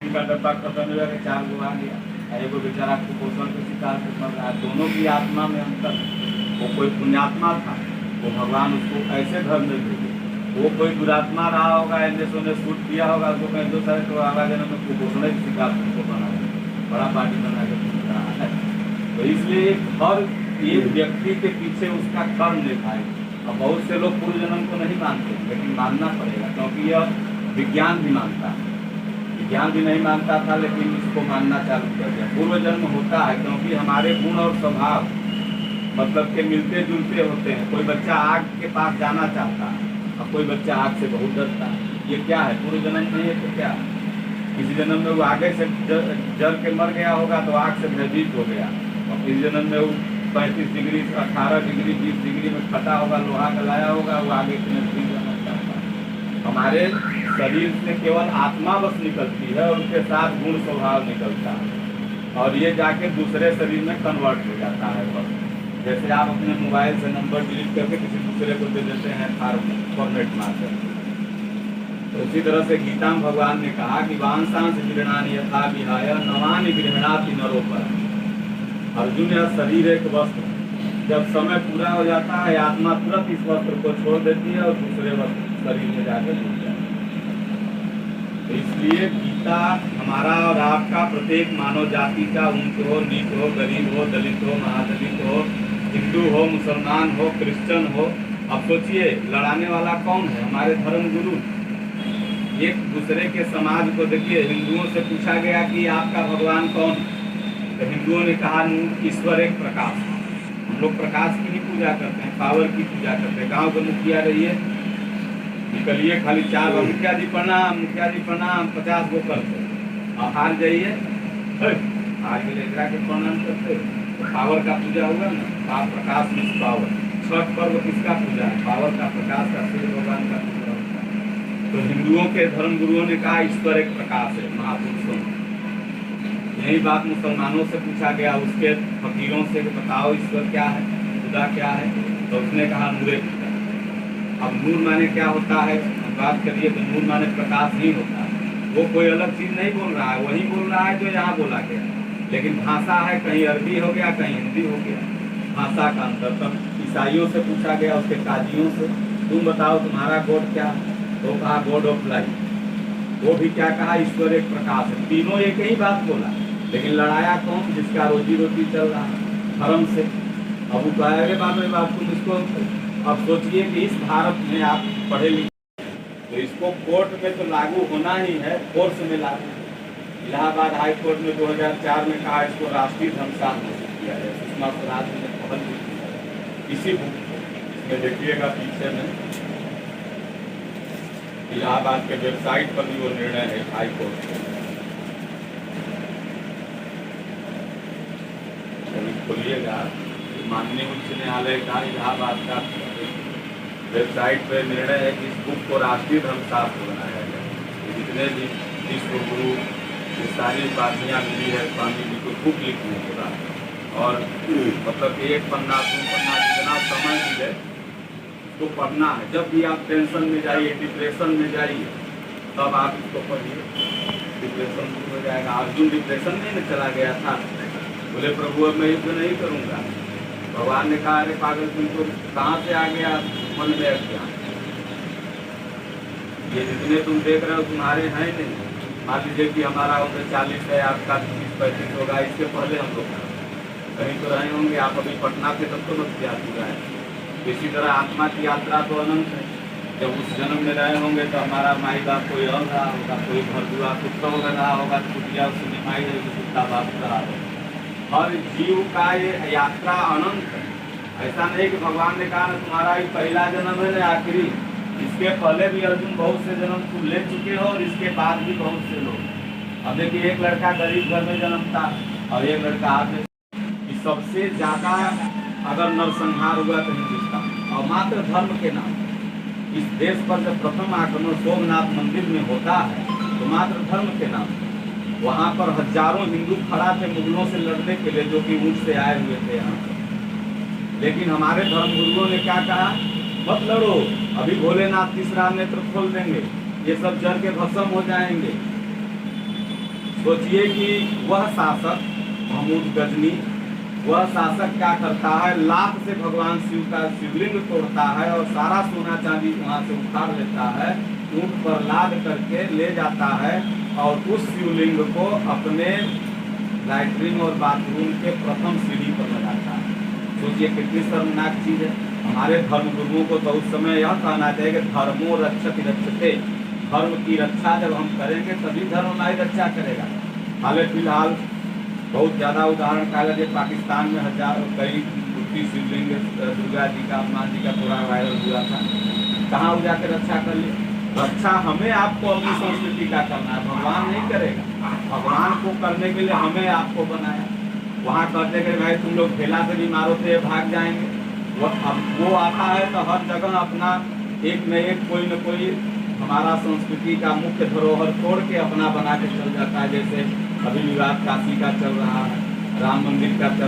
Oxygen का डब्बा खत्म हो गया, 4 गो आ गया, एगो बेचारा कुपोषण के शिकार से मर रहा है। दोनों की आत्मा में अंतर। वो कोई पुण्यात्मा था, वो भगवान उसको ऐसे घर में भेजे। वो कोई दुरात्मा रहा होगा, एने सोने सूट किया होगा, उसको कहीं दो सारे तो आगा जन्म में कुपोषण के शिकार उनको बना बड़ा पार्टी बना के घूम रहा है। तो इसलिए हर एक व्यक्ति के पीछे उसका कर्म लिखा है। अब बहुत से लोग पूर्व जन्म को नहीं मानते, लेकिन मानना पड़ेगा, क्योंकि यह विज्ञान भी मानता है। विज्ञान भी नहीं मानता था, लेकिन इसको मानना चालू कर दिया। पूर्व जन्म होता है, क्योंकि हमारे गुण और स्वभाव मतलब के मिलते जुलते होते हैं। कोई बच्चा आग के पास जाना चाहता है और कोई बच्चा आग से बहुत डरता है। ये क्या है? पूर्व जन्म नहीं है तो क्या? किसी जन्म में वो आगे से जल के मर गया होगा तो आग से भयभीत हो गया, और किसी जन्म में वो 35 डिग्री 18 डिग्री 20 डिग्री में फटा होगा, लोहा का लाया होगा, वो आगे से नजदीक जाना चाहता है। हमारे शरीर से केवल आत्मा बस निकलती है और उसके साथ गुण स्वभाव निकलता है, और ये जाके दूसरे शरीर में कन्वर्ट हो जाता है। बस जैसे आप अपने मोबाइल से नंबर डिलीट करके किसी दूसरे को दे देते हैं फॉर्मेट मारकर, तो उसी तरह से गीता में भगवान ने कहा कि वांसांस गृहणानि यथा विहाय नवानि गृहणाति नरो पर। अर्जुन, यह शरीर एक वस्त्र, जब समय पूरा हो जाता है आत्मा तुरंत इस वस्त्र को छोड़ देती है और दूसरे वस्त्र शरीर में जाकर जुड़ जाती है। तो इसलिए गीता हमारा और आपका, प्रत्येक मानव जाति का, ऊंच हो नीच हो, गरीब हो दलित हो महादलित हो, हिंदू हो मुसलमान हो क्रिश्चियन हो, अब सोचिए लड़ाने वाला कौन है? हमारे धर्म गुरु। एक दूसरे के समाज को देखिए, हिंदुओं से पूछा गया कि आपका भगवान कौन है, तो हिंदुओं ने कहा ईश्वर एक प्रकाश। हम लोग प्रकाश की ही पूजा करते हैं, पावर की पूजा करते हैं। गांव के मुखिया रहिए, निकलिए खाली 4 बार मुखिया जी प्रणाम, मुखिया जी प्रणाम 50 गो करते, और हार जाइए हार के लेकर के प्रणाम करते, तो पावर का पूजा होगा ना। आप प्रकाश में पावर। छठ पर्व किसका पूजा है? पावर का, प्रकाश का, सूर्य भगवान का पूजा होता है। तो हिंदुओं के धर्म गुरुओं ने कहा ईश्वर एक प्रकाश है, महापुरुषों। यही बात मुसलमानों से पूछा गया, उसके फकीरों से बताओ ईश्वर क्या है, खुदा क्या है, तो उसने कहा नूरे खुदा। अब नूर माने क्या होता है? बात करिए तो नूर माने प्रकाश ही होता है। वो कोई अलग चीज नहीं बोल रहा है, वही बोल रहा है जो यहाँ बोला गया, लेकिन भाषा है, कहीं अरबी हो गया कहीं हिंदी हो गया, भाषा का अंतर। तब ईसाइयों से पूछा गया, उसके काजियों से, तुम बताओ तुम्हारा गॉड क्या है? तो कहा गॉड ऑफ लाइफ। वो भी क्या कहा? ईश्वर एक प्रकाश है। तीनों एक ही बात बोला, लेकिन लड़ाया कौन? जिसका रोजी रोटी चल रहा है धर्म से। अब वो कहा अरे बाप तुम इसको, अब सोचिए कि इस भारत में आप पढ़े लिखे तो इसको कोर्ट में तो लागू होना ही है, फोर्स में लागू। इलाहाबाद हाई कोर्ट में 2004 में कहा इसको राष्ट्रीय धर्मशाला घोषित किया है। सुषमा स्वराज ने पहल की इसी बुक को, इसमें देखिएगा पीछे में इलाहाबाद के वेबसाइट पर भी वो निर्णय है हाई कोर्ट का। खोलिएगा माननीय उच्च न्यायालय का इलाहाबाद का वेबसाइट पर निर्णय है कि इस बुक को राष्ट्रीय धर्मशास्त्र बनाया जाए। जितने भी विश्व गुरु ये सारी उपाधियाँ मिली है स्वामी जी को बुक लिखने के बाद, और मतलब 1 पन्ना 2 पन्ना जितना समय मिले तो पढ़ना है। जब भी आप टेंशन में जाइए, डिप्रेशन में जाइए, तब आप इसको पढ़िए, डिप्रेशन दूर हो जाएगा। अर्जुन डिप्रेशन में चला गया था, बोले प्रभु अब मैं युद्ध नहीं करूँगा। भगवान ने कहा अरे पागल तुमको कहाँ से आ गया मन में अज्ञान? ये जितने तुम देख रहे हो तुम्हारे हैं नहीं। मान लीजिए कि हमारा उम्र 40 है, आपका 30-35 होगा, इसके पहले हम लोग कहीं तो रहे होंगे। आप अभी पटना से तब तो बस याद हुआ है। इसी तरह आत्मा की यात्रा तो अनंत है। जब उस जन्म में रहे होंगे तो हमारा माई बाप कोई और रहा होगा, कोई घर दुआ कुत्ता वगैरह रहा होगा, छुट्टियाँ उसने माई है तो कुत्ता बाप रहा होगा। हर जीव का ये यात्रा अनंत है। ऐसा नहीं कि भगवान ने कहा ना तुम्हारा ही पहला जन्म है ना आखिरी। इसके पहले भी अर्जुन बहुत से जन्म तुम ले चुके हो, और इसके बाद भी बहुत से लोग। अब देखिए एक लड़का गरीब घर में जन्मता और एक लड़का आदमी। सबसे ज्यादा अगर नरसंहार हुआ तो हिंदुस्तान, और मात्र धर्म के नाम। इस देश पर जब प्रथम आक्रमण सोमनाथ मंदिर में होता है तो मात्र धर्म के नाम। वहाँ पर हजारों हिंदू खड़ा थे मुगलों से लड़ने के लिए, जो कि ऊँट से आए हुए थे यहाँ पर। लेकिन हमारे धर्म गुरुओं ने क्या कहा? मत लड़ो, अभी भोलेनाथ तीसरा नेत्र खोल देंगे, ये सब जल के भस्म हो जाएंगे। सोचिए कि वह शासक महमूद गजनी, वह शासक क्या करता है, लाख से भगवान शिव का शिवलिंग तोड़ता है और सारा सोना चांदी वहाँ से उखाड़ लेता है, ऊँट पर लाद करके ले जाता है और उस शिवलिंग को अपने लैट्रिन और बाथरूम के प्रथम सीढ़ी पर लगाता है। सोचिए कितनी शर्मनाक चीज़ है। हमारे धर्म गुरुओं को तो उस समय यह कहना चाहिए कि धर्मो रक्षति रक्षते, धर्म की रक्षा जब हम करेंगे तभी धर्म हमारी रक्षा करेगा। हाल फिलहाल बहुत ज़्यादा उदाहरण कहा जाए, पाकिस्तान में कई मूर्ति शिवलिंग दुर्गा जी का, माँ जी का थोड़ा वायरल हुआ था। कहाँ वो जाकर रक्षा कर लिए? रक्षा हमें आपको अपनी संस्कृति का करना है, भगवान नहीं करेगा। भगवान को करने के लिए हमें आपको बनाया। वहाँ कहते कि भाई तुम लोग ठेला से भी मारो तो ये भाग जाएंगे। वो आता है तो हर जगह अपना एक न एक कोई न कोई हमारा संस्कृति का मुख्य धरोहर तोड़ के अपना बना के चल जाता है। जैसे अभी विवाद काशी का चल रहा है, राम मंदिर का चल